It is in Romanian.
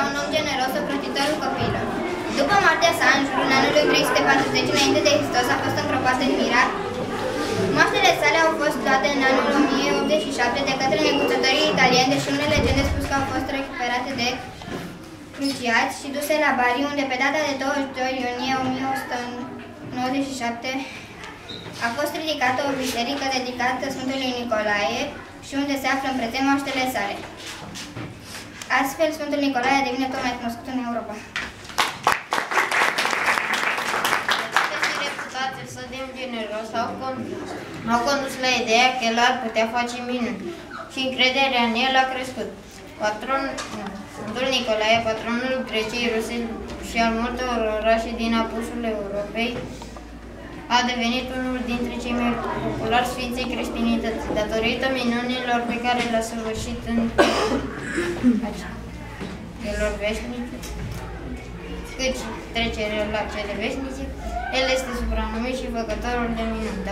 un om generos, ocrotitorul copiilor. După moartea sa, în jurul anului 340 înainte de Hristos, a fost îngropat în Mira. Moaștele sale au fost luate în anul 1087 de către neguțătorii italieni, deși unele legende spus că au fost recuperate de cruciați și duse la Bari, unde pe data de 22 iunie 1197 a fost ridicată o biserică dedicată Sfântului Nicolae și unde se află în prezent moaștele sale. Astfel, Sfântul Nicolae devine tot mai cunoscut în Europa. Generos au condus la ideea că el ar putea face minuni și încrederea în el a crescut. Sfântul Nicolae, patronul Greciei, Rusiei și al multor orașe din apusul Europei, a devenit unul dintre cei mai populari sfinții creștinități, datorită minunilor pe care le-a săvârșit în celor veșnice, cât și trecerea la cele veșnice. El este supranumit și făcătorul de minuni.